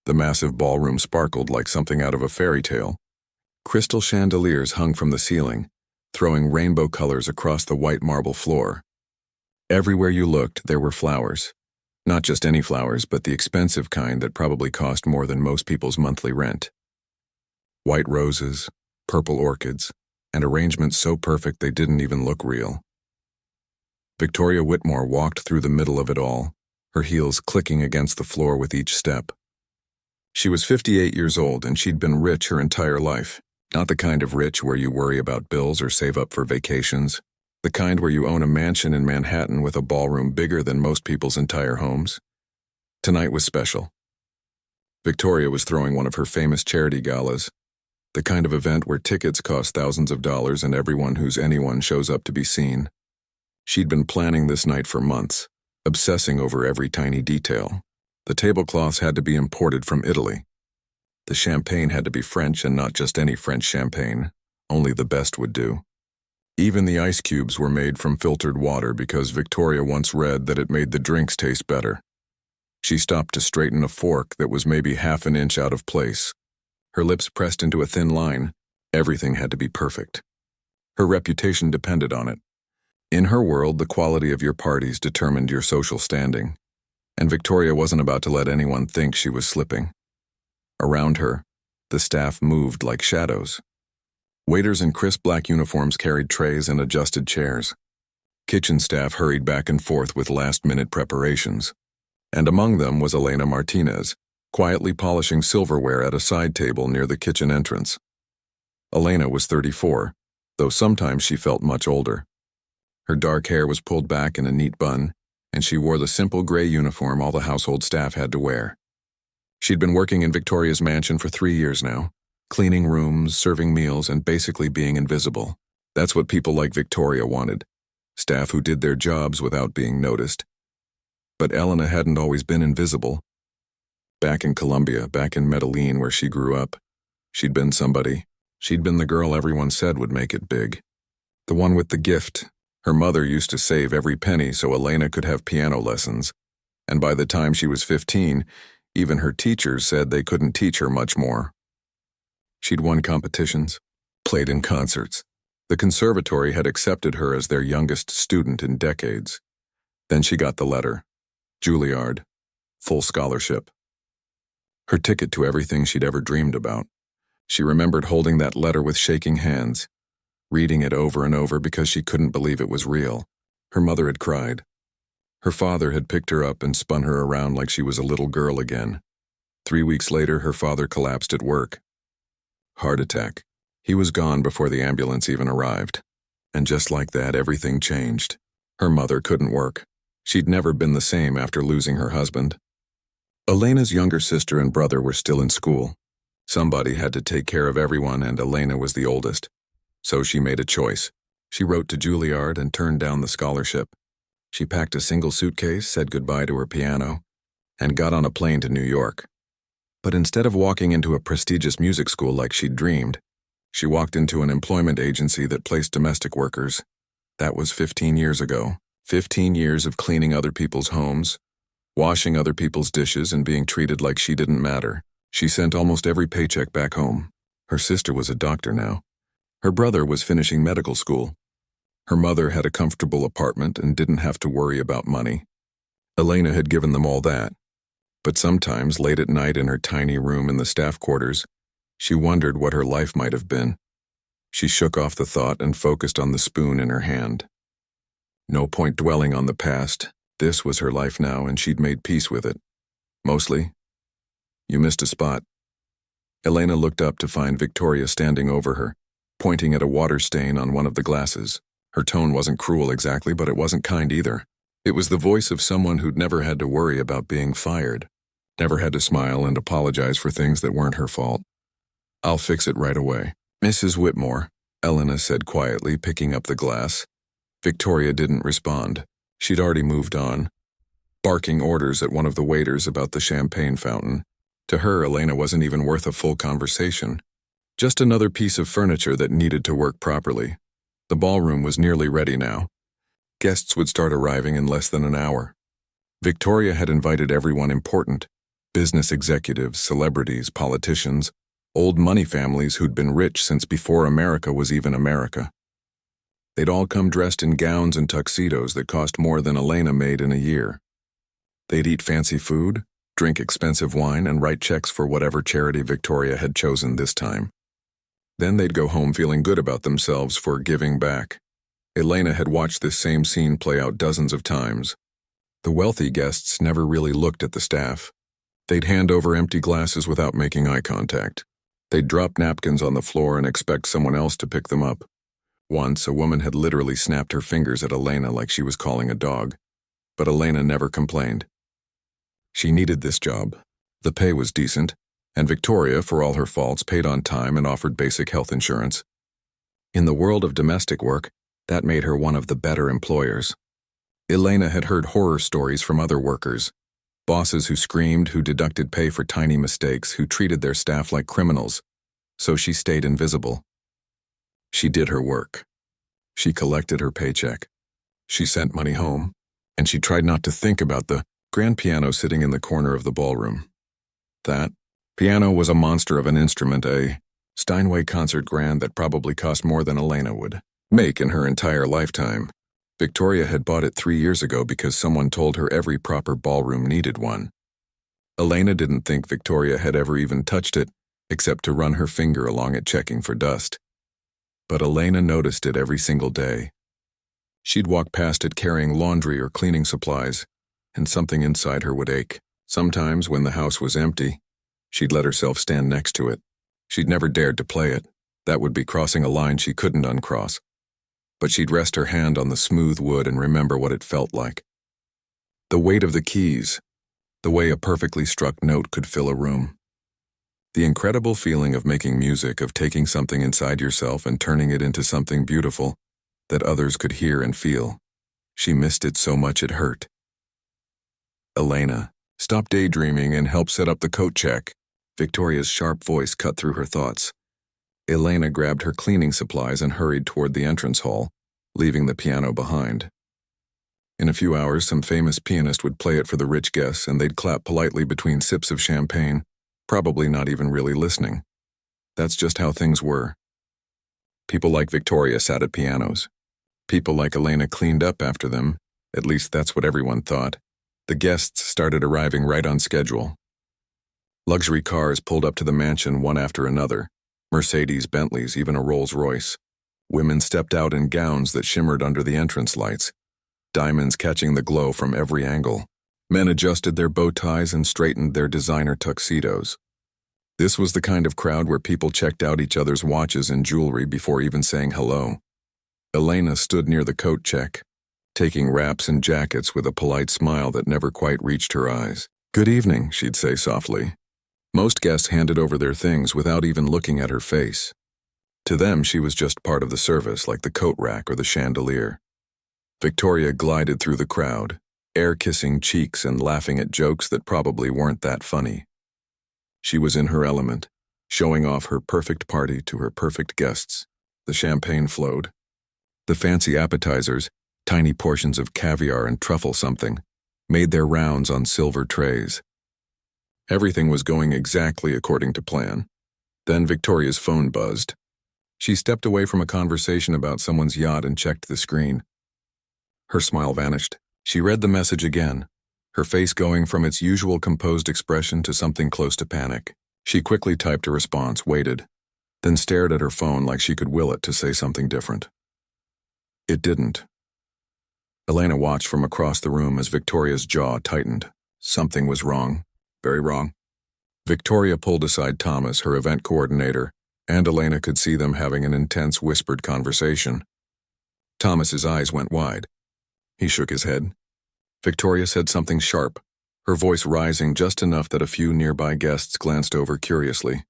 The massive ballroom sparkled like something out of a fairy tale. Crystal chandeliers hung from the ceiling, throwing rainbow colors across the white marble floor. Everywhere you looked, there were flowers. Not just any flowers, but the expensive kind that probably cost more than most people's monthly rent. White roses, purple orchids, and arrangements so perfect they didn't even look real. Victoria Whitmore walked through the middle of it all, her heels clicking against the floor with each step. She was 58 years old and she'd been rich her entire life. Not the kind of rich where you worry about bills or save up for vacations. The kind where you own a mansion in Manhattan with a ballroom bigger than most people's entire homes. Tonight was special. Victoria was throwing one of her famous charity galas, the kind of event where tickets cost thousands of dollars and everyone who's anyone shows up to be seen. She'd been planning this night for months, obsessing over every tiny detail. The tablecloths had to be imported from Italy. The champagne had to be French and not just any French champagne, only the best would do. Even the ice cubes were made from filtered water because Victoria once read that it made the drinks taste better. She stopped to straighten a fork that was maybe half an inch out of place. Her lips pressed into a thin line. Everything had to be perfect. Her reputation depended on it. In her world, the quality of your parties determined your social standing, and Victoria wasn't about to let anyone think she was slipping. Around her, the staff moved like shadows. Waiters in crisp black uniforms carried trays and adjusted chairs. Kitchen staff hurried back and forth with last-minute preparations. And among them was Elena Martinez, quietly polishing silverware at a side table near the kitchen entrance. Elena was 34, though sometimes she felt much older. Her dark hair was pulled back in a neat bun, and she wore the simple gray uniform all the household staff had to wear. She'd been working in Victoria's mansion for 3 years now, cleaning rooms, serving meals, and basically being invisible. That's what people like Victoria wanted, staff who did their jobs without being noticed. But Elena hadn't always been invisible. Back in Colombia, back in Medellin where she grew up, she'd been somebody. She'd been the girl everyone said would make it big. The one with the gift. Her mother used to save every penny so Elena could have piano lessons, and by the time she was 15, even her teachers said they couldn't teach her much more. She'd won competitions, played in concerts. The conservatory had accepted her as their youngest student in decades. Then she got the letter. Juilliard. Full scholarship. Her ticket to everything she'd ever dreamed about. She remembered holding that letter with shaking hands, reading it over and over because she couldn't believe it was real. Her mother had cried. Her father had picked her up and spun her around like she was a little girl again. 3 weeks later, her father collapsed at work. Heart attack. He was gone before the ambulance even arrived. And just like that, everything changed. Her mother couldn't work. She'd never been the same after losing her husband. Elena's younger sister and brother were still in school. Somebody had to take care of everyone, and Elena was the oldest. So she made a choice. She wrote to Juilliard and turned down the scholarship. She packed a single suitcase, said goodbye to her piano, and got on a plane to New York. But instead of walking into a prestigious music school like she'd dreamed, she walked into an employment agency that placed domestic workers. That was 15 years ago. 15 years of cleaning other people's homes, washing other people's dishes, and being treated like she didn't matter. She sent almost every paycheck back home. Her sister was a doctor now. Her brother was finishing medical school. Her mother had a comfortable apartment and didn't have to worry about money. Elena had given them all that. But sometimes, late at night in her tiny room in the staff quarters, she wondered what her life might have been. She shook off the thought and focused on the spoon in her hand. No point dwelling on the past. This was her life now, and she'd made peace with it. Mostly. You missed a spot. Elena looked up to find Victoria standing over her, pointing at a water stain on one of the glasses. Her tone wasn't cruel exactly, but it wasn't kind either. It was the voice of someone who'd never had to worry about being fired, never had to smile and apologize for things that weren't her fault. I'll fix it right away. Mrs. Whitmore, Elena said quietly, picking up the glass. Victoria didn't respond. She'd already moved on, barking orders at one of the waiters about the champagne fountain. To her, Elena wasn't even worth a full conversation. Just another piece of furniture that needed to work properly. The ballroom was nearly ready now. Guests would start arriving in less than an hour. Victoria had invited everyone important, Business executives, celebrities, politicians, old money families who'd been rich since before America was even America. They'd all come dressed in gowns and tuxedos that cost more than Elena made in a year. They'd eat fancy food, drink expensive wine, and write checks for whatever charity Victoria had chosen this time. Then they'd go home feeling good about themselves for giving back. Elena had watched this same scene play out dozens of times. The wealthy guests never really looked at the staff. They'd hand over empty glasses without making eye contact. They'd drop napkins on the floor and expect someone else to pick them up. Once, a woman had literally snapped her fingers at Elena like she was calling a dog. But Elena never complained. She needed this job. The pay was decent, and Victoria, for all her faults, paid on time and offered basic health insurance. In the world of domestic work, that made her one of the better employers. Elena had heard horror stories from other workers. Bosses who screamed, who deducted pay for tiny mistakes, who treated their staff like criminals. So she stayed invisible. She did her work. She collected her paycheck. She sent money home, and she tried not to think about the grand piano sitting in the corner of the ballroom. That piano was a monster of an instrument, a Steinway concert grand that probably cost more than Elena would make in her entire lifetime. Victoria had bought it 3 years ago because someone told her every proper ballroom needed one. Elena didn't think Victoria had ever even touched it, except to run her finger along it checking for dust. But Elena noticed it every single day. She'd walk past it carrying laundry or cleaning supplies, and something inside her would ache. Sometimes, when the house was empty, she'd let herself stand next to it. She'd never dared to play it. That would be crossing a line she couldn't uncross. But she'd rest her hand on the smooth wood and remember what it felt like. The weight of the keys, the way a perfectly struck note could fill a room. The incredible feeling of making music, of taking something inside yourself and turning it into something beautiful that others could hear and feel. She missed it so much it hurt. Elena, stop daydreaming and help set up the coat check. Victoria's sharp voice cut through her thoughts. Elena grabbed her cleaning supplies and hurried toward the entrance hall, leaving the piano behind. In a few hours, some famous pianist would play it for the rich guests, and they'd clap politely between sips of champagne, probably not even really listening. That's just how things were. People like Victoria sat at pianos. People like Elena cleaned up after them, at least that's what everyone thought. The guests started arriving right on schedule. Luxury cars pulled up to the mansion one after another. Mercedes, Bentleys, even a Rolls-Royce. Women stepped out in gowns that shimmered under the entrance lights, diamonds catching the glow from every angle. Men adjusted their bow ties and straightened their designer tuxedos. This was the kind of crowd where people checked out each other's watches and jewelry before even saying hello. Elena stood near the coat check, taking wraps and jackets with a polite smile that never quite reached her eyes. "Good evening," she'd say softly. Most guests handed over their things without even looking at her face. To them, she was just part of the service, like the coat rack or the chandelier. Victoria glided through the crowd, air-kissing cheeks and laughing at jokes that probably weren't that funny. She was in her element, showing off her perfect party to her perfect guests. The champagne flowed. The fancy appetizers, tiny portions of caviar and truffle something, made their rounds on silver trays. Everything was going exactly according to plan. Then Victoria's phone buzzed. She stepped away from a conversation about someone's yacht and checked the screen. Her smile vanished. She read the message again, her face going from its usual composed expression to something close to panic. She quickly typed a response, waited, then stared at her phone like she could will it to say something different. It didn't. Elena watched from across the room as Victoria's jaw tightened. Something was wrong. Very wrong. Victoria pulled aside Thomas, her event coordinator, and Elena could see them having an intense whispered conversation. Thomas's eyes went wide. He shook his head. Victoria said something sharp, her voice rising just enough that a few nearby guests glanced over curiously.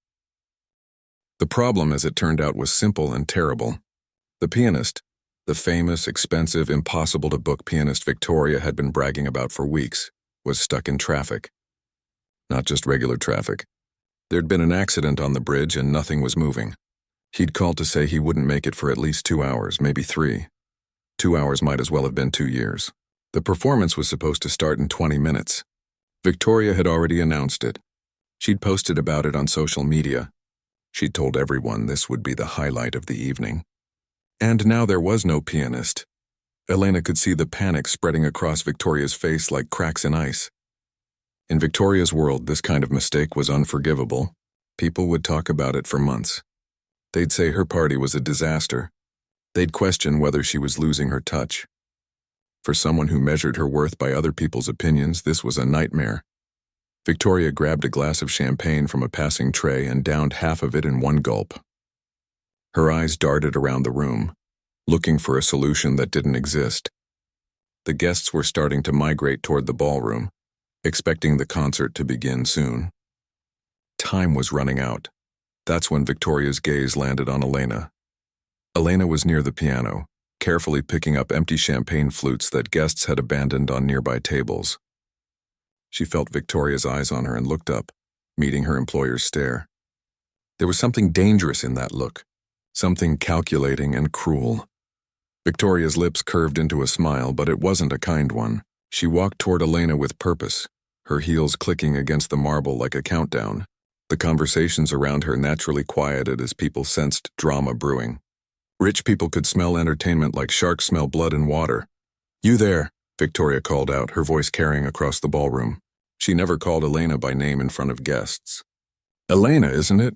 The problem, as it turned out, was simple and terrible. The pianist, the famous, expensive, impossible-to-book pianist Victoria had been bragging about for weeks, was stuck in traffic. Not just regular traffic. There'd been an accident on the bridge and nothing was moving. He'd called to say he wouldn't make it for at least 2 hours, maybe 3. 2 hours might as well have been 2 years. The performance was supposed to start in 20 minutes. Victoria had already announced it. She'd posted about it on social media. She'd told everyone this would be the highlight of the evening. And now there was no pianist. Elena could see the panic spreading across Victoria's face like cracks in ice. In Victoria's world, this kind of mistake was unforgivable. People would talk about it for months. They'd say her party was a disaster. They'd question whether she was losing her touch. For someone who measured her worth by other people's opinions, this was a nightmare. Victoria grabbed a glass of champagne from a passing tray and downed half of it in one gulp. Her eyes darted around the room, looking for a solution that didn't exist. The guests were starting to migrate toward the ballroom, expecting the concert to begin soon. Time was running out. That's when Victoria's gaze landed on Elena. Elena was near the piano, carefully picking up empty champagne flutes that guests had abandoned on nearby tables. She felt Victoria's eyes on her and looked up, meeting her employer's stare. There was something dangerous in that look, something calculating and cruel. Victoria's lips curved into a smile, but it wasn't a kind one. She walked toward Elena with purpose, her heels clicking against the marble like a countdown. The conversations around her naturally quieted as people sensed drama brewing. Rich people could smell entertainment like sharks smell blood in water. "You there," Victoria called out, her voice carrying across the ballroom. She never called Elena by name in front of guests. "Elena, isn't it?"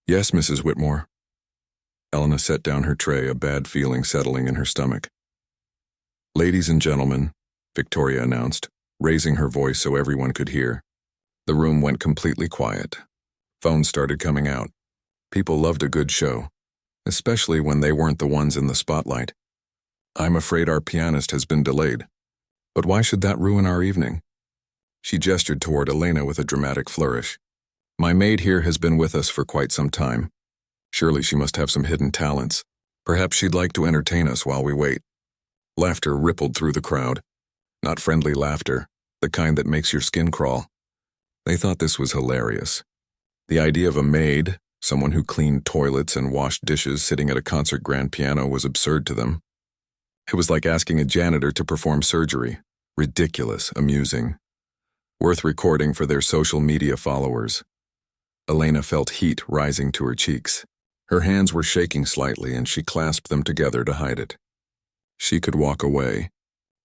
"Yes, Mrs. Whitmore." Elena set down her tray, a bad feeling settling in her stomach. "Ladies and gentlemen," Victoria announced, raising her voice so everyone could hear. The room went completely quiet. Phones started coming out. People loved a good show, especially when they weren't the ones in the spotlight. "I'm afraid our pianist has been delayed. But why should that ruin our evening?" She gestured toward Elena with a dramatic flourish. "My maid here has been with us for quite some time. Surely she must have some hidden talents. Perhaps she'd like to entertain us while we wait." Laughter rippled through the crowd. Not friendly laughter, the kind that makes your skin crawl. They thought this was hilarious. The idea of a maid, someone who cleaned toilets and washed dishes sitting at a concert grand piano, was absurd to them. It was like asking a janitor to perform surgery. Ridiculous, amusing. Worth recording for their social media followers. Elena felt heat rising to her cheeks. Her hands were shaking slightly and she clasped them together to hide it. She could walk away.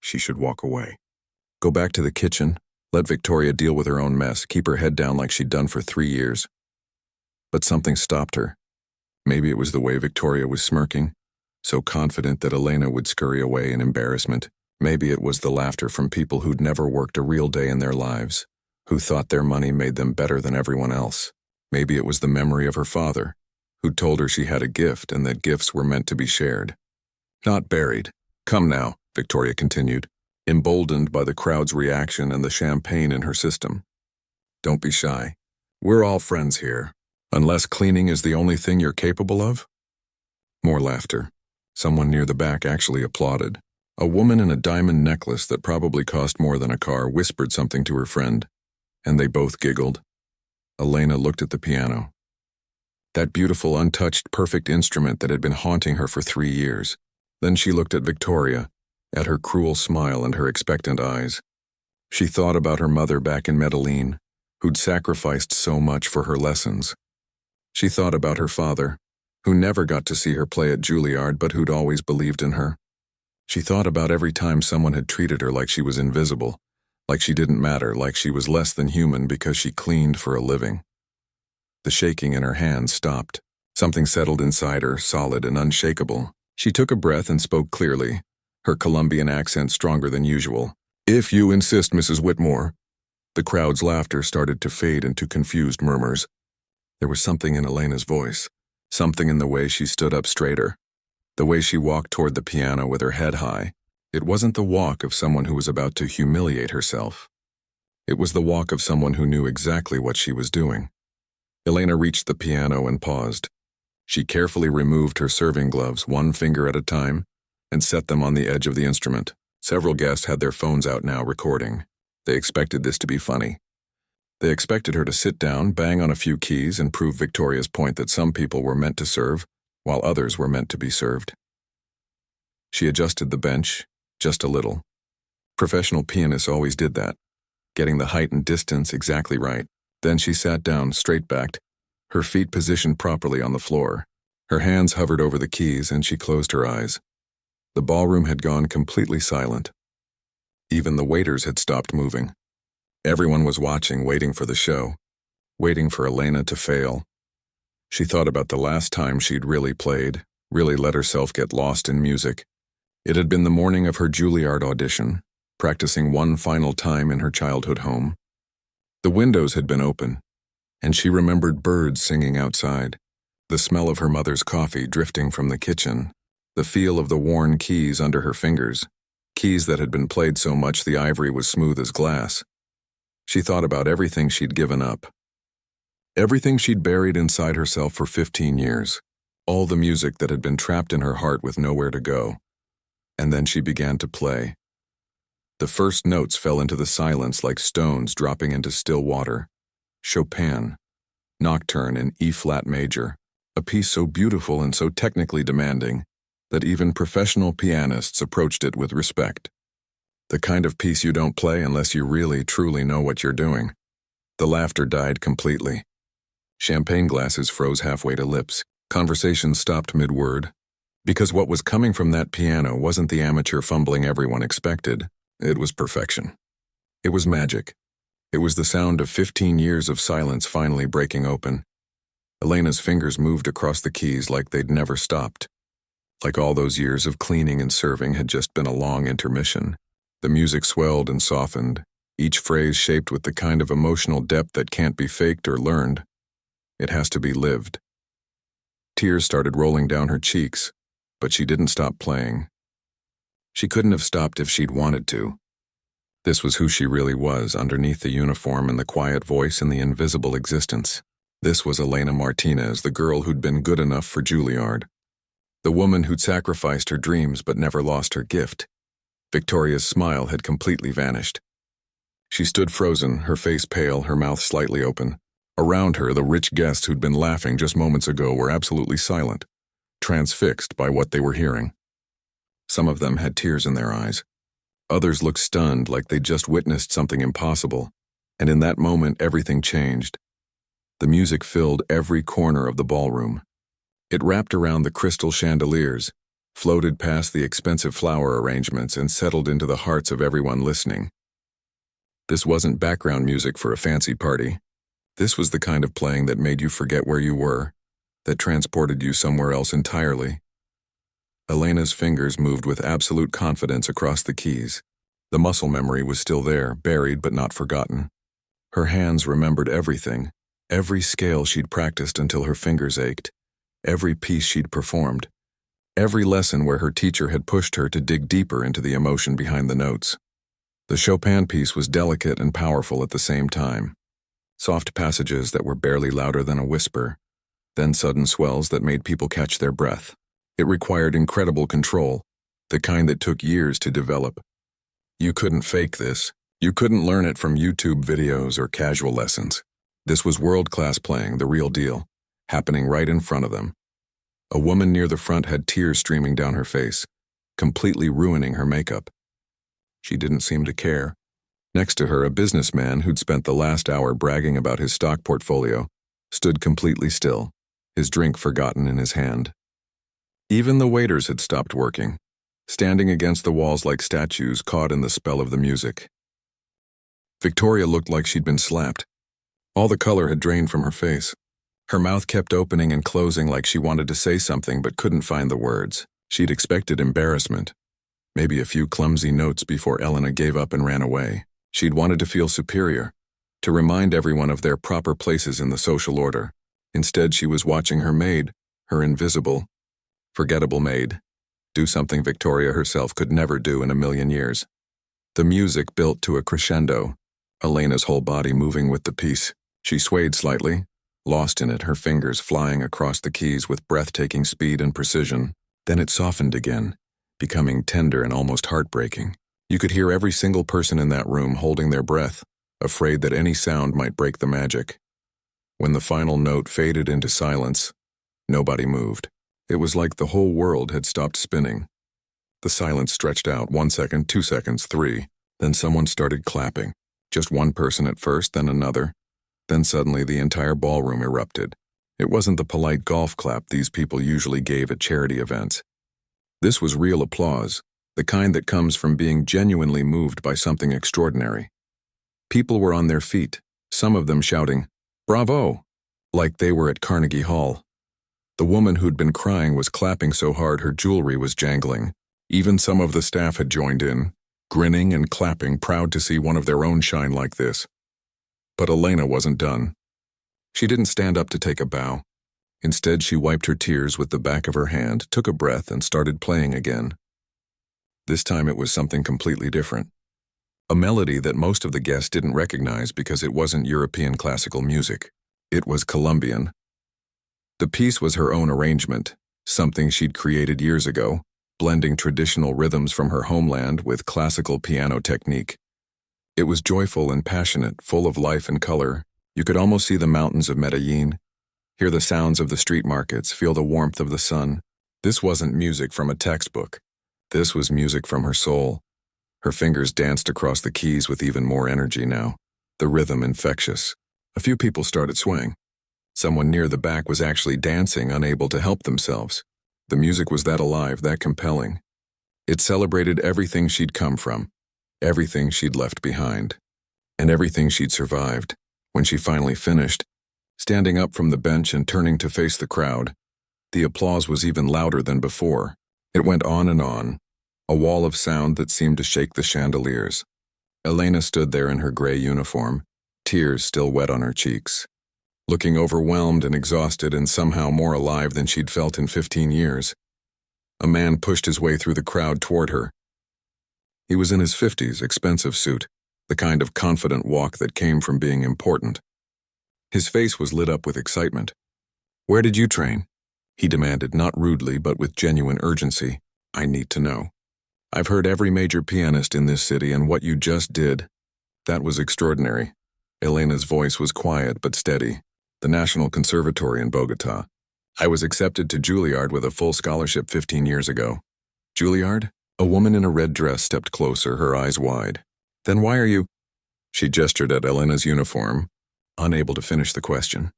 She should walk away. Go back to the kitchen, let Victoria deal with her own mess, keep her head down like she'd done for 3 years. But something stopped her. Maybe it was the way Victoria was smirking, so confident that Elena would scurry away in embarrassment. Maybe it was the laughter from people who'd never worked a real day in their lives, who thought their money made them better than everyone else. Maybe it was the memory of her father, who'd told her she had a gift and that gifts were meant to be shared. Not buried. "Come now," Victoria continued, emboldened by the crowd's reaction and the champagne in her system. "Don't be shy. We're all friends here. Unless cleaning is the only thing you're capable of?" More laughter. Someone near the back actually applauded. A woman in a diamond necklace that probably cost more than a car whispered something to her friend, and they both giggled. Elena looked at the piano. That beautiful, untouched, perfect instrument that had been haunting her for 3 years. Then she looked at Victoria, at her cruel smile and her expectant eyes. She thought about her mother back in Medellin, who'd sacrificed so much for her lessons. She thought about her father, who never got to see her play at Juilliard but who'd always believed in her. She thought about every time someone had treated her like she was invisible, like she didn't matter, like she was less than human because she cleaned for a living. The shaking in her hands stopped. Something settled inside her, solid and unshakable. She took a breath and spoke clearly, her Colombian accent stronger than usual. "If you insist, Mrs. Whitmore." The crowd's laughter started to fade into confused murmurs. There was something in Elena's voice, something in the way she stood up straighter, the way she walked toward the piano with her head high. It wasn't the walk of someone who was about to humiliate herself. It was the walk of someone who knew exactly what she was doing. Elena reached the piano and paused. She carefully removed her serving gloves, one finger at a time, and set them on the edge of the instrument. Several guests had their phones out now recording. They expected this to be funny. They expected her to sit down, bang on a few keys, and prove Victoria's point that some people were meant to serve, while others were meant to be served. She adjusted the bench, just a little. Professional pianists always did that. getting the height and distance exactly right. Then she sat down, straight-backed, her feet positioned properly on the floor. Her hands hovered over the keys and she closed her eyes. The ballroom had gone completely silent. Even the waiters had stopped moving. Everyone was watching, waiting for the show, waiting for Elena to fail. She thought about the last time she'd really played, really let herself get lost in music. It had been the morning of her Juilliard audition, practicing one final time in her childhood home. The windows had been open, and she remembered birds singing outside, the smell of her mother's coffee drifting from the kitchen, the feel of the worn keys under her fingers, keys that had been played so much the ivory was smooth as glass. She thought about everything she'd given up, everything she'd buried inside herself for 15 years, all the music that had been trapped in her heart with nowhere to go. And then she began to play. The first notes fell into the silence like stones dropping into still water. Chopin, Nocturne in E-flat major, a piece so beautiful and so technically demanding that even professional pianists approached it with respect. The kind of piece you don't play unless you really, truly know what you're doing. The laughter died completely. Champagne glasses froze halfway to lips. Conversation stopped mid-word. Because what was coming from that piano wasn't the amateur fumbling everyone expected. It was perfection. It was magic. It was the sound of 15 years of silence finally breaking open. Elena's fingers moved across the keys like they'd never stopped. Like all those years of cleaning and serving had just been a long intermission. The music swelled and softened, each phrase shaped with the kind of emotional depth that can't be faked or learned. It has to be lived. Tears started rolling down her cheeks, but she didn't stop playing. She couldn't have stopped if she'd wanted to. This was who she really was underneath the uniform and the quiet voice and the invisible existence. This was Elena Martinez, the girl who'd been good enough for Juilliard. The woman who'd sacrificed her dreams but never lost her gift. Victoria's smile had completely vanished. She stood frozen, her face pale, her mouth slightly open. Around her, the rich guests who'd been laughing just moments ago were absolutely silent, transfixed by what they were hearing. Some of them had tears in their eyes. Others looked stunned, like they'd just witnessed something impossible. And in that moment, everything changed. The music filled every corner of the ballroom. It wrapped around the crystal chandeliers, floated past the expensive flower arrangements, and settled into the hearts of everyone listening. This wasn't background music for a fancy party. This was the kind of playing that made you forget where you were, that transported you somewhere else entirely. Elena's fingers moved with absolute confidence across the keys. The muscle memory was still there, buried but not forgotten. Her hands remembered everything, every scale she'd practiced until her fingers ached, every piece she'd performed, every lesson where her teacher had pushed her to dig deeper into the emotion behind the notes. The Chopin piece was delicate and powerful at the same time. Soft passages that were barely louder than a whisper, then sudden swells that made people catch their breath. It required incredible control, the kind that took years to develop. You couldn't fake this. You couldn't learn it from YouTube videos or casual lessons. This was world-class playing, the real deal, happening right in front of them. A woman near the front had tears streaming down her face, completely ruining her makeup. She didn't seem to care. Next to her, a businessman who'd spent the last hour bragging about his stock portfolio stood completely still, his drink forgotten in his hand. Even the waiters had stopped working, standing against the walls like statues caught in the spell of the music. Victoria looked like she'd been slapped. All the color had drained from her face. Her mouth kept opening and closing like she wanted to say something but couldn't find the words. She'd expected embarrassment, maybe a few clumsy notes before Elena gave up and ran away. She'd wanted to feel superior, to remind everyone of their proper places in the social order. Instead, she was watching her maid, her invisible, forgettable maid, do something Victoria herself could never do in a million years. The music built to a crescendo, Elena's whole body moving with the piece. She swayed slightly, lost in it, her fingers flying across the keys with breathtaking speed and precision. Then it softened again, becoming tender and almost heartbreaking. You could hear every single person in that room holding their breath, afraid that any sound might break the magic. When the final note faded into silence, nobody moved. It was like the whole world had stopped spinning. The silence stretched out, 1 second, 2 seconds, 3. Then someone started clapping. Just one person at first, then another. Then suddenly the entire ballroom erupted. It wasn't the polite golf clap these people usually gave at charity events. This was real applause, the kind that comes from being genuinely moved by something extraordinary. People were on their feet, some of them shouting, "Bravo!" like they were at Carnegie Hall. The woman who'd been crying was clapping so hard her jewelry was jangling. Even some of the staff had joined in, grinning and clapping, proud to see one of their own shine like this. But Elena wasn't done. She didn't stand up to take a bow. Instead, she wiped her tears with the back of her hand, took a breath, and started playing again. This time it was something completely different. A melody that most of the guests didn't recognize because it wasn't European classical music. It was Colombian. The piece was her own arrangement, something she'd created years ago, blending traditional rhythms from her homeland with classical piano technique. It was joyful and passionate, full of life and color. You could almost see the mountains of Medellin, hear the sounds of the street markets, feel the warmth of the sun. This wasn't music from a textbook. This was music from her soul. Her fingers danced across the keys with even more energy now, the rhythm infectious. A few people started swaying. Someone near the back was actually dancing, unable to help themselves. The music was that alive, that compelling. It celebrated everything she'd come from, everything she'd left behind, and everything she'd survived. When she finally finished, standing up from the bench and turning to face the crowd, the applause was even louder than before. It went on and on, a wall of sound that seemed to shake the chandeliers. Elena stood there in her gray uniform, tears still wet on her cheeks, looking overwhelmed and exhausted and somehow more alive than she'd felt in 15 years. A man pushed his way through the crowd toward her. He was in his 50s, expensive suit, the kind of confident walk that came from being important. His face was lit up with excitement. "Where did you train?" he demanded, not rudely but with genuine urgency. "I need to know. I've heard every major pianist in this city, and what you just did, that was extraordinary." Elena's voice was quiet but steady. "The National Conservatory in Bogota. I was accepted to Juilliard with a full scholarship 15 years ago." "Juilliard?" A woman in a red dress stepped closer, her eyes wide. "Then why are you—" She gestured at Elena's uniform, unable to finish the question.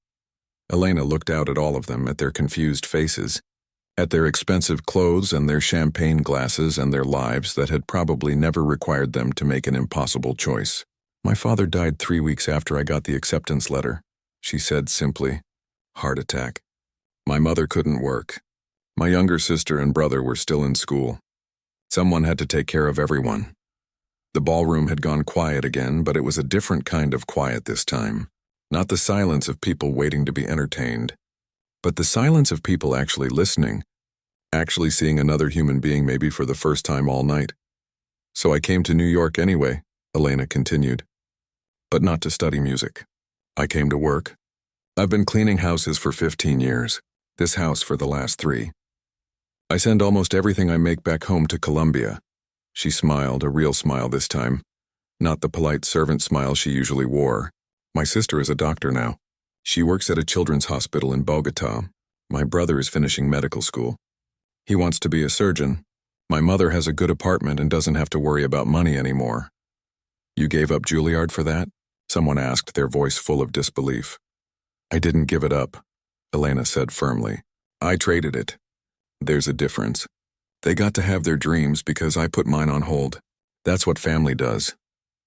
Elena looked out at all of them, at their confused faces, at their expensive clothes and their champagne glasses and their lives that had probably never required them to make an impossible choice. "My father died 3 weeks after I got the acceptance letter," she said simply. "Heart attack. My mother couldn't work. My younger sister and brother were still in school. Someone had to take care of everyone." The ballroom had gone quiet again, but it was a different kind of quiet this time. Not the silence of people waiting to be entertained, but the silence of people actually listening, actually seeing another human being maybe for the first time all night. "So I came to New York anyway," Elena continued. "But not to study music. I came to work. I've been cleaning houses for 15 years, this house for the last 3. I send almost everything I make back home to Colombia." She smiled, a real smile this time, not the polite servant smile she usually wore. "My sister is a doctor now. She works at a children's hospital in Bogota. My brother is finishing medical school. He wants to be a surgeon. My mother has a good apartment and doesn't have to worry about money anymore." "You gave up Juilliard for that?" someone asked, their voice full of disbelief. "I didn't give it up," Elena said firmly. "I traded it. There's a difference. They got to have their dreams because I put mine on hold. That's what family does."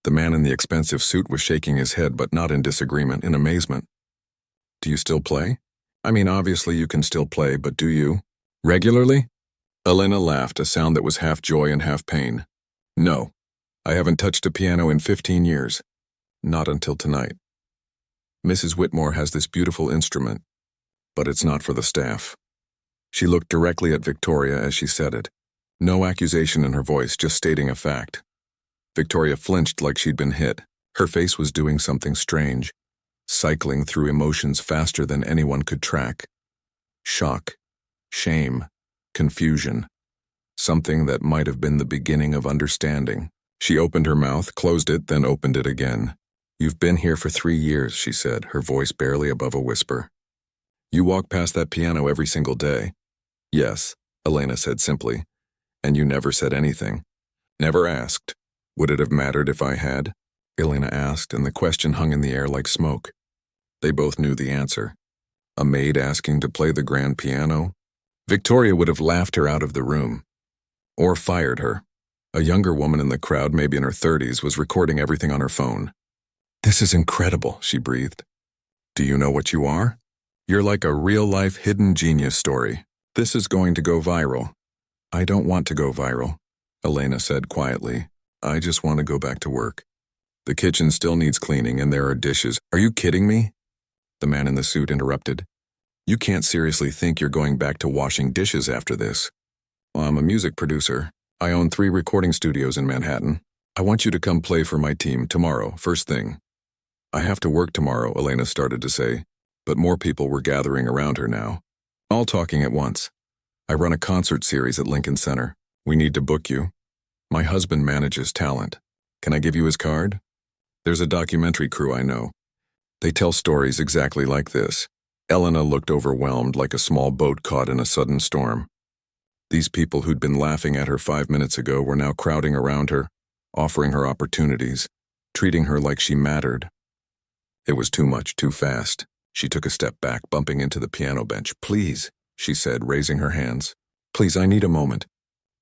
The man in the expensive suit was shaking his head, but not in disagreement, in amazement. "Do you still play? I mean, obviously you can still play, but do you? Regularly?" Elena laughed, a sound that was half joy and half pain. "No. I haven't touched a piano in 15 years. Not until tonight. Mrs. Whitmore has this beautiful instrument, but it's not for the staff." She looked directly at Victoria as she said it. No accusation in her voice, just stating a fact. Victoria flinched like she'd been hit. Her face was doing something strange, cycling through emotions faster than anyone could track. Shock, shame, confusion. Something that might have been the beginning of understanding. She opened her mouth, closed it, then opened it again. "You've been here for 3 years, she said, her voice barely above a whisper. "You walk past that piano every single day." "Yes," Elena said simply. "And you never said anything. Never asked. Would it have mattered if I had?" Elena asked, and the question hung in the air like smoke. They both knew the answer. A maid asking to play the grand piano? Victoria would have laughed her out of the room. Or fired her. A younger woman in the crowd, maybe in her 30s, was recording everything on her phone. "This is incredible," she breathed. "Do you know what you are? You're like a real-life hidden genius story. This is going to go viral." "I don't want to go viral," Elena said quietly. "I just want to go back to work. The kitchen still needs cleaning and there are dishes." "Are you kidding me?" The man in the suit interrupted. "You can't seriously think you're going back to washing dishes after this." "Well, I'm a music producer. I own 3 recording studios in Manhattan. I want you to come play for my team tomorrow, first thing." "I have to work tomorrow," Elena started to say, but more people were gathering around her now, all talking at once. "I run a concert series at Lincoln Center. We need to book you. My husband manages talent. Can I give you his card? There's a documentary crew I know. They tell stories exactly like this." Elena looked overwhelmed, like a small boat caught in a sudden storm. These people who'd been laughing at her 5 minutes ago were now crowding around her, offering her opportunities, treating her like she mattered. It was too much, too fast. She took a step back, bumping into the piano bench. "Please," she said, raising her hands. "Please, I need a moment.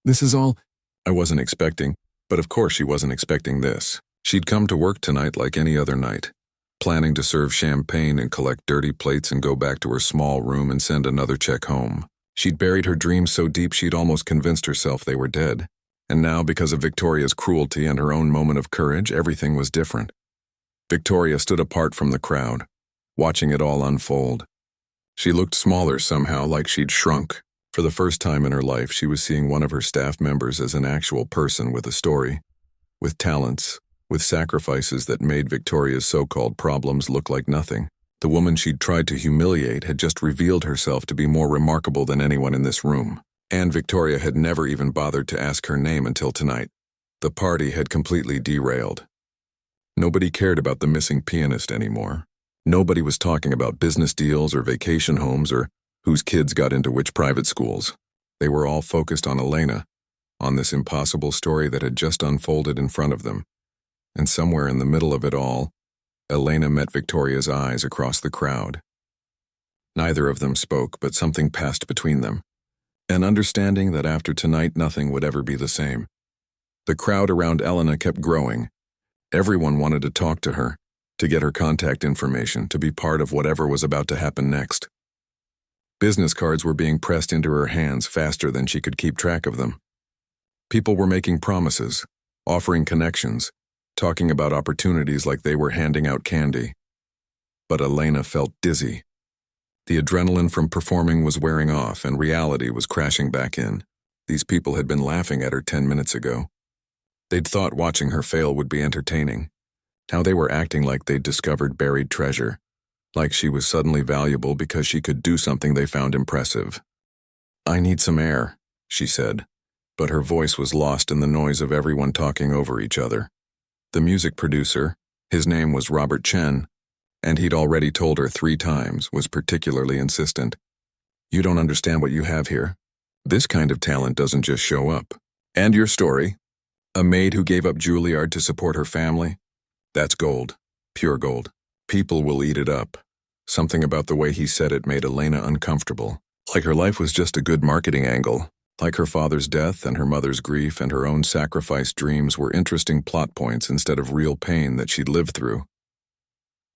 This is all I wasn't expecting." But of course she wasn't expecting this. She'd come to work tonight like any other night, planning to serve champagne and collect dirty plates and go back to her small room and send another check home. She'd buried her dreams so deep she'd almost convinced herself they were dead. And now, because of Victoria's cruelty and her own moment of courage, everything was different. Victoria stood apart from the crowd, watching it all unfold. She looked smaller somehow, like she'd shrunk. For the first time in her life, she was seeing one of her staff members as an actual person with a story, with talents, with sacrifices that made Victoria's so-called problems look like nothing. The woman she'd tried to humiliate had just revealed herself to be more remarkable than anyone in this room. And Victoria had never even bothered to ask her name until tonight. The party had completely derailed. Nobody cared about the missing pianist anymore. Nobody was talking about business deals or vacation homes or whose kids got into which private schools. They were all focused on Elena, on this impossible story that had just unfolded in front of them. And somewhere in the middle of it all, Elena met Victoria's eyes across the crowd. Neither of them spoke, but something passed between them, an understanding that after tonight nothing would ever be the same. The crowd around Elena kept growing. Everyone wanted to talk to her, to get her contact information, to be part of whatever was about to happen next. Business cards were being pressed into her hands faster than she could keep track of them. People were making promises, offering connections, talking about opportunities like they were handing out candy. But Elena felt dizzy. The adrenaline from performing was wearing off and reality was crashing back in. These people had been laughing at her 10 minutes ago. They'd thought watching her fail would be entertaining. Now they were acting like they'd discovered buried treasure, like she was suddenly valuable because she could do something they found impressive. "I need some air," she said, but her voice was lost in the noise of everyone talking over each other. The music producer, his name was Robert Chen, and he'd already told her 3 times, was particularly insistent. "You don't understand what you have here. This kind of talent doesn't just show up. And your story, a maid who gave up Juilliard to support her family, that's gold, pure gold. People will eat it up." Something about the way he said it made Elena uncomfortable, like her life was just a good marketing angle, like her father's death and her mother's grief and her own sacrificed dreams were interesting plot points instead of real pain that she'd lived through.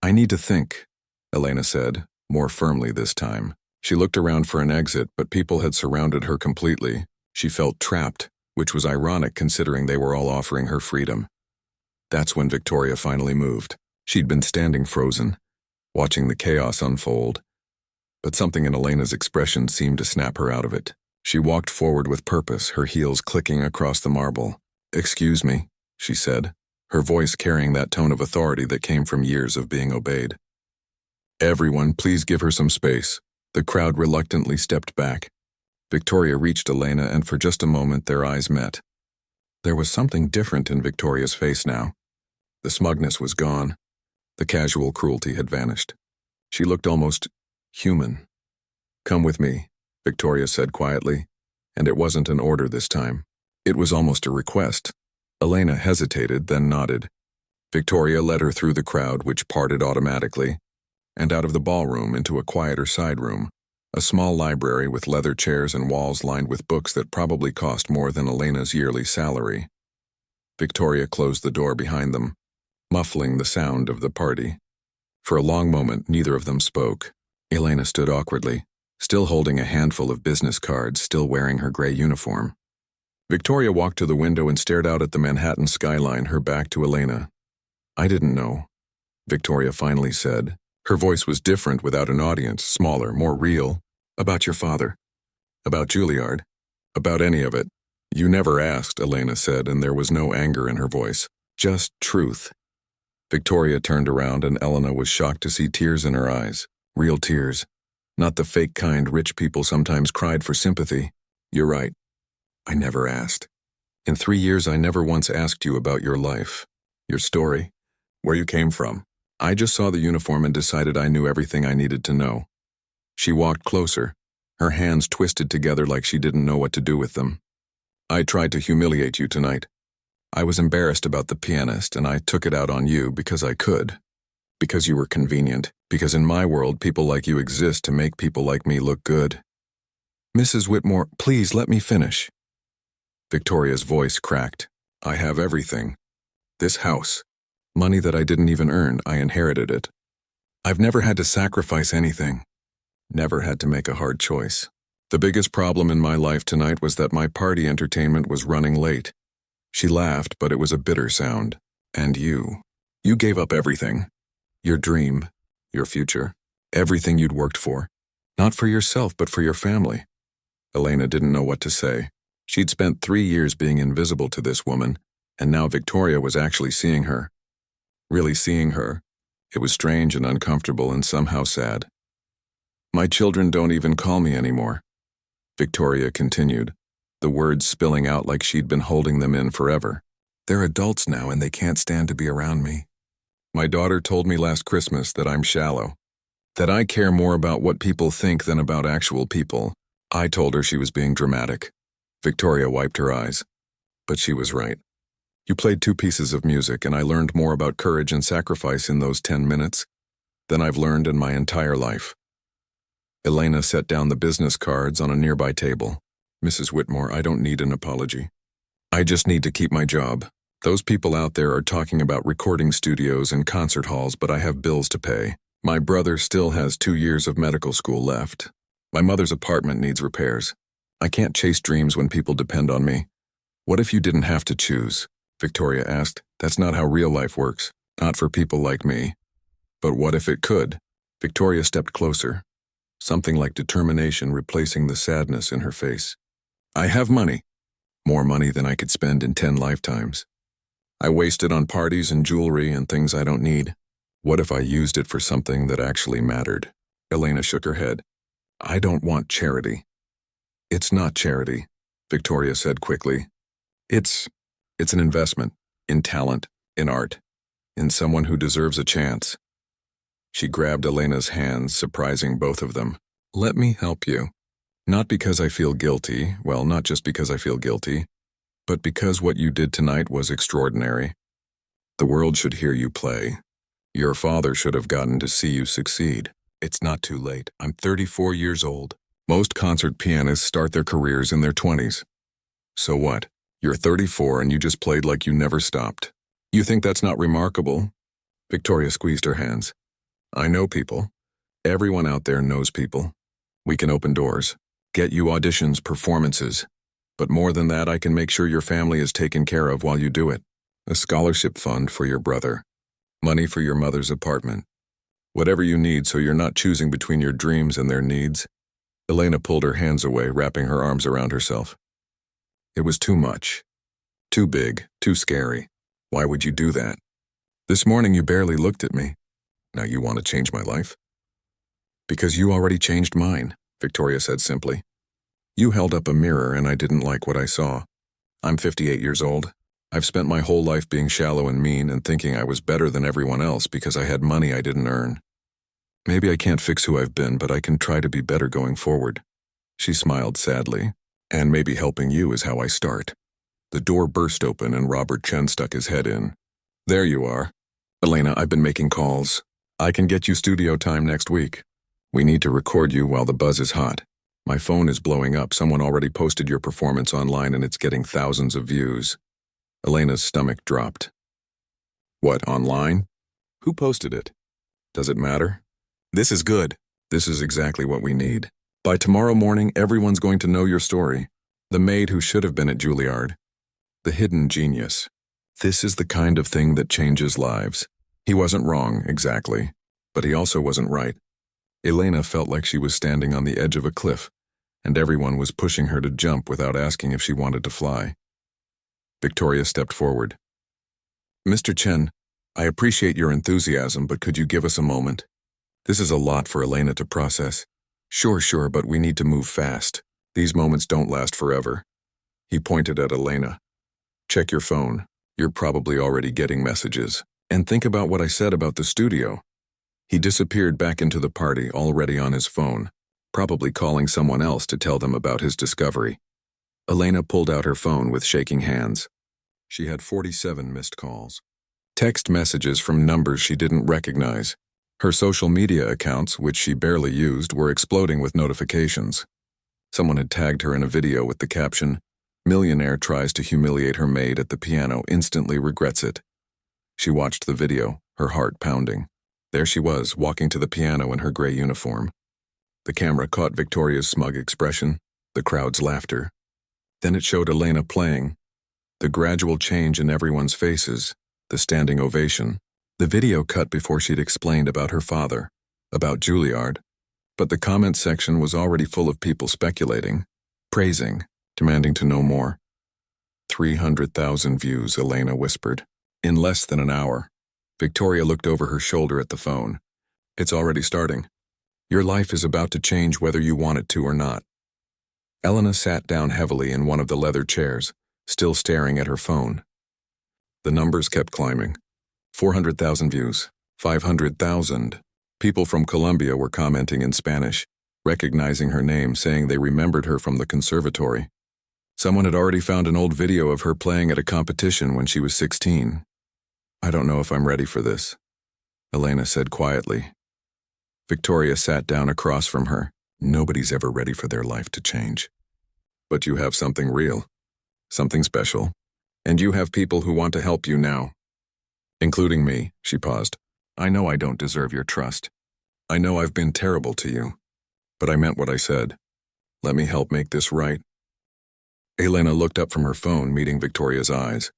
"I need to think," Elena said, more firmly this time. She looked around for an exit, but people had surrounded her completely. She felt trapped, which was ironic considering they were all offering her freedom. That's when Victoria finally moved. She'd been standing frozen, watching the chaos unfold, but something in Elena's expression seemed to snap her out of it. She walked forward with purpose, her heels clicking across the marble. "Excuse me," she said, her voice carrying that tone of authority that came from years of being obeyed. "Everyone, please give her some space." The crowd reluctantly stepped back. Victoria reached Elena, and for just a moment their eyes met. There was something different in Victoria's face now. The smugness was gone. The casual cruelty had vanished. She looked almost human. "Come with me," Victoria said quietly, and it wasn't an order this time. It was almost a request. Elena hesitated, then nodded. Victoria led her through the crowd, which parted automatically, and out of the ballroom into a quieter side room, a small library with leather chairs and walls lined with books that probably cost more than Elena's yearly salary. Victoria closed the door behind them, muffling the sound of the party. For a long moment, neither of them spoke. Elena stood awkwardly, still holding a handful of business cards, still wearing her gray uniform. Victoria walked to the window and stared out at the Manhattan skyline, her back to Elena. "I didn't know," Victoria finally said. Her voice was different without an audience, smaller, more real. "About your father. About Juilliard. About any of it." "You never asked," Elena said, and there was no anger in her voice. Just truth. Victoria turned around and Elena was shocked to see tears in her eyes. Real tears. Not the fake kind rich people sometimes cried for sympathy. "You're right. I never asked. In 3 years I never once asked you about your life, your story, where you came from. I just saw the uniform and decided I knew everything I needed to know." She walked closer, her hands twisted together like she didn't know what to do with them. "I tried to humiliate you tonight. I was embarrassed about the pianist, and I took it out on you because I could. Because you were convenient. Because in my world, people like you exist to make people like me look good." "Mrs. Whitmore, please let me finish." Victoria's voice cracked. "I have everything. This house. Money that I didn't even earn, I inherited it. I've never had to sacrifice anything. Never had to make a hard choice. The biggest problem in my life tonight was that my party entertainment was running late." She laughed, but it was a bitter sound. "And you. You gave up everything. Your dream, your future, everything you'd worked for. Not for yourself, but for your family." Elena didn't know what to say. She'd spent 3 years being invisible to this woman, and now Victoria was actually seeing her. Really seeing her. It was strange and uncomfortable and somehow sad. "My children don't even call me anymore," Victoria continued, the words spilling out like she'd been holding them in forever. "They're adults now and they can't stand to be around me. My daughter told me last Christmas that I'm shallow, that I care more about what people think than about actual people. I told her she was being dramatic." Victoria wiped her eyes. "But she was right. You played 2 pieces of music and I learned more about courage and sacrifice in those 10 minutes than I've learned in my entire life." Elena set down the business cards on a nearby table. "Mrs. Whitmore, I don't need an apology. I just need to keep my job. Those people out there are talking about recording studios and concert halls, but I have bills to pay. My brother still has 2 years of medical school left. My mother's apartment needs repairs. I can't chase dreams when people depend on me." "What if you didn't have to choose?" Victoria asked. "That's not how real life works. Not for people like me." "But what if it could?" Victoria stepped closer, something like determination replacing the sadness in her face. "I have money. More money than I could spend in 10 lifetimes. I waste it on parties and jewelry and things I don't need. What if I used it for something that actually mattered?" Elena shook her head. "I don't want charity." "It's not charity," Victoria said quickly. It's an investment, in talent, in art, in someone who deserves a chance." She grabbed Elena's hands, surprising both of them. "Let me help you. Not because I feel guilty, well, not just because I feel guilty, but because what you did tonight was extraordinary. The world should hear you play. Your father should have gotten to see you succeed. It's not too late. I'm 34 years old. Most concert pianists start their careers in their 20s. So what? You're 34 and you just played like you never stopped. You think that's not remarkable?" Victoria squeezed her hands. "I know people. Everyone out there knows people. We can open doors, get you auditions, performances. But more than that, I can make sure your family is taken care of while you do it. A scholarship fund for your brother. Money for your mother's apartment. Whatever you need so you're not choosing between your dreams and their needs." Elena pulled her hands away, wrapping her arms around herself. "It was too much. Too big, too scary. Why would you do that? This morning you barely looked at me. Now you want to change my life?" "Because you already changed mine," Victoria said simply. "You held up a mirror and I didn't like what I saw. I'm 58 years old. I've spent my whole life being shallow and mean and thinking I was better than everyone else because I had money I didn't earn. Maybe I can't fix who I've been, but I can try to be better going forward." She smiled sadly. "And maybe helping you is how I start." The door burst open and Robert Chen stuck his head in. "There you are. Elena, I've been making calls. I can get you studio time next week. We need to record you while the buzz is hot. My phone is blowing up. Someone already posted your performance online and it's getting thousands of views. Elena's stomach dropped. What, online? Who posted it? Does it matter? This is good. This is exactly what we need. By tomorrow morning, everyone's going to know your story. The maid who should have been at Juilliard. The hidden genius. This is the kind of thing that changes lives. He wasn't wrong, exactly, but he also wasn't right. Elena felt like she was standing on the edge of a cliff, and everyone was pushing her to jump without asking if she wanted to fly. Victoria stepped forward. Mr. Chen, I appreciate your enthusiasm, but could you give us a moment? This is a lot for Elena to process. Sure, but we need to move fast. These moments don't last forever. He pointed at Elena. Check your phone. You're probably already getting messages. And think about what I said about the studio. He disappeared back into the party, already on his phone, probably calling someone else to tell them about his discovery. Elena pulled out her phone with shaking hands. She had 47 missed calls. Text messages from numbers she didn't recognize. Her social media accounts, which she barely used, were exploding with notifications. Someone had tagged her in a video with the caption, "Millionaire tries to humiliate her maid at the piano, instantly regrets it." She watched the video, her heart pounding. There she was, walking to the piano in her gray uniform. The camera caught Victoria's smug expression, the crowd's laughter. Then it showed Elena playing. The gradual change in everyone's faces, the standing ovation. The video cut before she'd explained about her father, about Juilliard, but the comment section was already full of people speculating, praising, demanding to know more. 300,000 views, Elena whispered. In less than an hour. Victoria looked over her shoulder at the phone. It's already starting. Your life is about to change whether you want it to or not. Elena sat down heavily in one of the leather chairs, still staring at her phone. The numbers kept climbing. 400,000 views, 500,000. People from Colombia were commenting in Spanish, recognizing her name, saying they remembered her from the conservatory. Someone had already found an old video of her playing at a competition when she was 16. I don't know if I'm ready for this, Elena said quietly. Victoria sat down across from her. Nobody's ever ready for their life to change. But you have something real, something special, and you have people who want to help you now. Including me, she paused. I know I don't deserve your trust. I know I've been terrible to you. But I meant what I said. Let me help make this right. Elena looked up from her phone, meeting Victoria's eyes.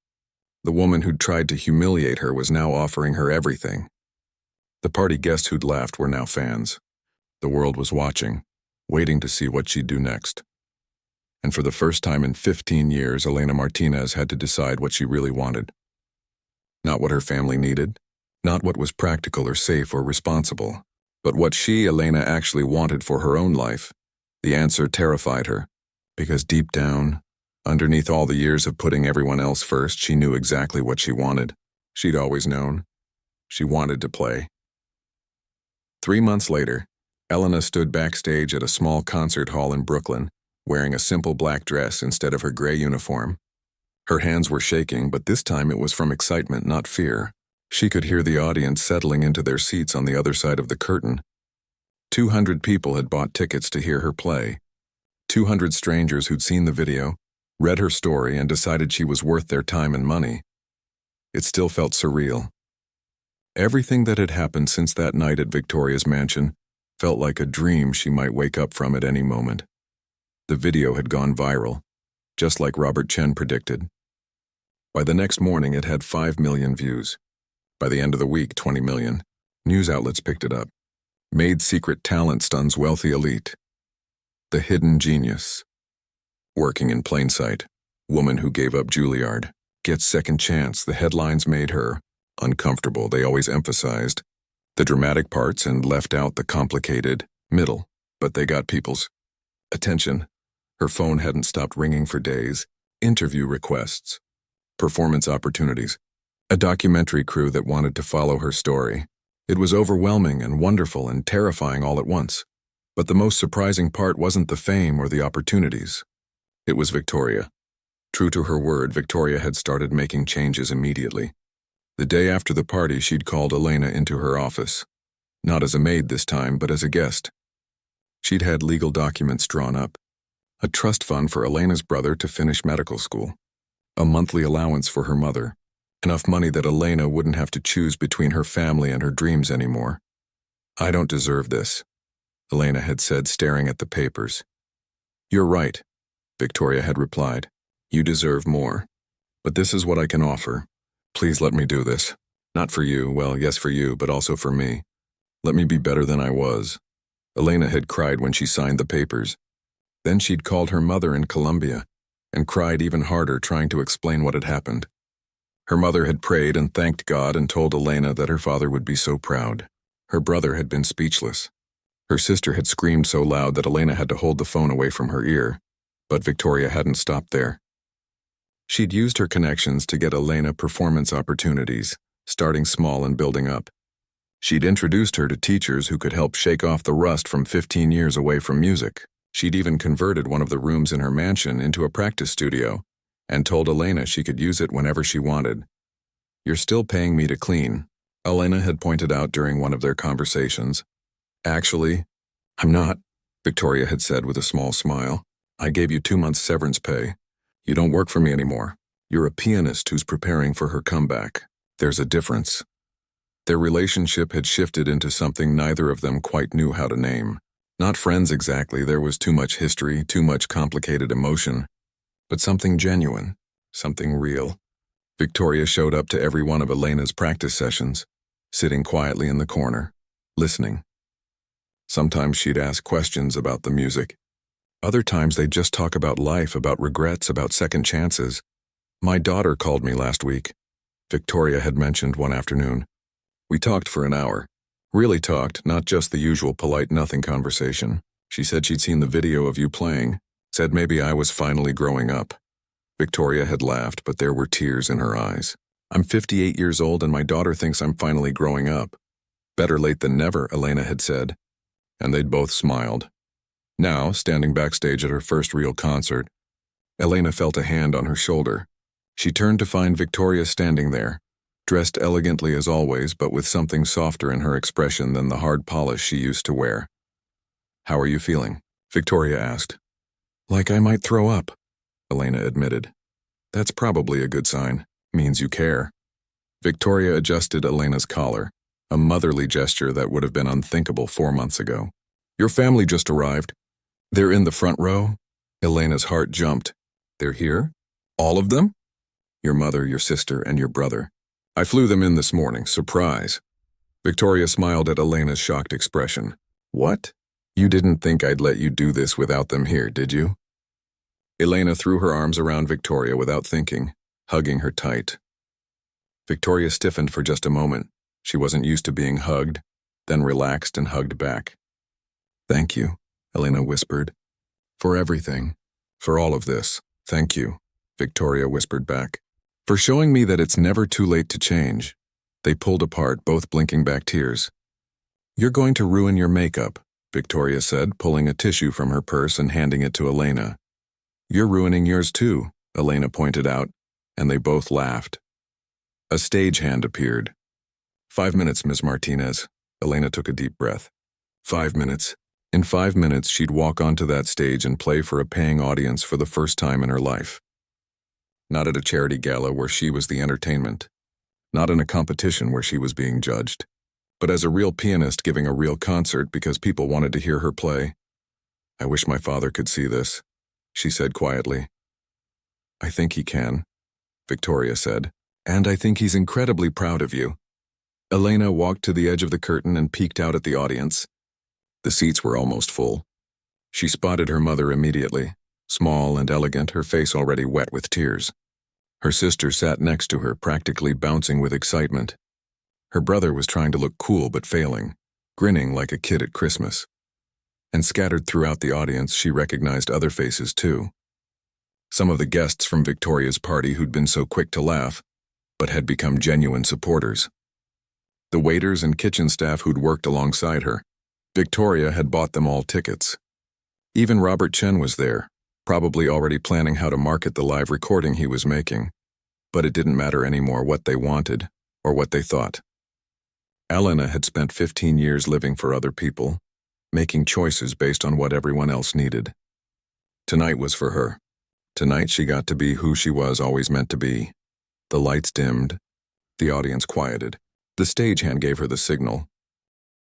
The woman who'd tried to humiliate her was now offering her everything. The party guests who'd laughed were now fans. The world was watching, waiting to see what she'd do next. And for the first time in 15 years, Elena Martinez had to decide what she really wanted. Not what her family needed, not what was practical or safe or responsible, but what she, Elena, actually wanted for her own life. The answer terrified her, because deep down, underneath all the years of putting everyone else first, she knew exactly what she wanted. She'd always known. She wanted to play. 3 months later, Elena stood backstage at a small concert hall in Brooklyn, wearing a simple black dress instead of her gray uniform. Her hands were shaking, but this time it was from excitement, not fear. She could hear the audience settling into their seats on the other side of the curtain. 200 people had bought tickets to hear her play. 200 strangers who'd seen the video, read her story, and decided she was worth their time and money. It still felt surreal. Everything that had happened since that night at Victoria's mansion felt like a dream she might wake up from at any moment. The video had gone viral, just like Robert Chen predicted. By the next morning, it had 5 million views. By the end of the week, 20 million. News outlets picked it up. Maid's secret talent stuns wealthy elite. The hidden genius. Working in plain sight. Woman who gave up Juilliard. Gets second chance. The headlines made her uncomfortable. They always emphasized the dramatic parts and left out the complicated middle. But they got people's attention. Her phone hadn't stopped ringing for days. Interview requests. Performance opportunities. A documentary crew that wanted to follow her story. It was overwhelming and wonderful and terrifying all at once. But the most surprising part wasn't the fame or the opportunities. It was Victoria. True to her word, Victoria had started making changes immediately. The day after the party, she'd called Elena into her office. Not as a maid this time, but as a guest. She'd had legal documents drawn up. A trust fund for Elena's brother to finish medical school. A monthly allowance for her mother. Enough money that Elena wouldn't have to choose between her family and her dreams anymore. "I don't deserve this," Elena had said, staring at the papers. "You're right," Victoria had replied. "You deserve more. But this is what I can offer. Please let me do this. Not for you, well, yes for you, but also for me. Let me be better than I was." Elena had cried when she signed the papers. Then she'd called her mother in Colombia and cried even harder trying to explain what had happened. Her mother had prayed and thanked God and told Elena that her father would be so proud. Her brother had been speechless. Her sister had screamed so loud that Elena had to hold the phone away from her ear, but Victoria hadn't stopped there. She'd used her connections to get Elena performance opportunities, starting small and building up. She'd introduced her to teachers who could help shake off the rust from 15 years away from music. She'd even converted one of the rooms in her mansion into a practice studio and told Elena she could use it whenever she wanted. "You're still paying me to clean," Elena had pointed out during one of their conversations. "Actually, I'm not," Victoria had said with a small smile. "I gave you 2 months severance pay. You don't work for me anymore. You're a pianist who's preparing for her comeback. There's a difference." Their relationship had shifted into something neither of them quite knew how to name. Not friends exactly, there was too much history, too much complicated emotion, but something genuine, something real. Victoria showed up to every one of Elena's practice sessions, sitting quietly in the corner, listening. Sometimes she'd ask questions about the music. Other times they'd just talk about life, about regrets, about second chances. "My daughter called me last week," Victoria had mentioned one afternoon. "We talked for an hour. Really talked, not just the usual polite nothing conversation. She said she'd seen the video of you playing, said maybe I was finally growing up." Victoria had laughed, but there were tears in her eyes. "I'm 58 years old and my daughter thinks I'm finally growing up." "Better late than never," Elena had said. And they'd both smiled. Now, standing backstage at her first real concert, Elena felt a hand on her shoulder. She turned to find Victoria standing there, dressed elegantly as always, but with something softer in her expression than the hard polish she used to wear. "How are you feeling?" Victoria asked. "Like I might throw up," Elena admitted. "That's probably a good sign. Means you care." Victoria adjusted Elena's collar, a motherly gesture that would have been unthinkable 4 months ago. "Your family just arrived. They're in the front row." Elena's heart jumped. "They're here? All of them?" "Your mother, your sister, and your brother. I flew them in this morning. Surprise." Victoria smiled at Elena's shocked expression. "What? You didn't think I'd let you do this without them here, did you?" Elena threw her arms around Victoria without thinking, hugging her tight. Victoria stiffened for just a moment. She wasn't used to being hugged, then relaxed and hugged back. "Thank you," Elena whispered. "For everything. For all of this. Thank you," Victoria whispered back. "For showing me that it's never too late to change." They pulled apart, both blinking back tears. "You're going to ruin your makeup," Victoria said, pulling a tissue from her purse and handing it to Elena. "You're ruining yours too," Elena pointed out, and they both laughed. A stagehand appeared. "5 minutes, Miss Martinez." Elena took a deep breath. 5 minutes. In 5 minutes, she'd walk onto that stage and play for a paying audience for the first time in her life. Not at a charity gala where she was the entertainment. Not in a competition where she was being judged. But as a real pianist giving a real concert because people wanted to hear her play. "I wish my father could see this," she said quietly. "I think he can," Victoria said. "And I think he's incredibly proud of you." Elena walked to the edge of the curtain and peeked out at the audience. The seats were almost full. She spotted her mother immediately, small and elegant, her face already wet with tears. Her sister sat next to her, practically bouncing with excitement. Her brother was trying to look cool but failing, grinning like a kid at Christmas. And scattered throughout the audience, she recognized other faces too. Some of the guests from Victoria's party who'd been so quick to laugh, but had become genuine supporters. The waiters and kitchen staff who'd worked alongside her. Victoria had bought them all tickets. Even Robert Chen was there, probably already planning how to market the live recording he was making. But it didn't matter anymore what they wanted. or what they thought. Elena had spent 15 years living for other people, making choices based on what everyone else needed. Tonight was for her. Tonight she got to be who she was always meant to be. The lights dimmed. The audience quieted. The stagehand gave her the signal,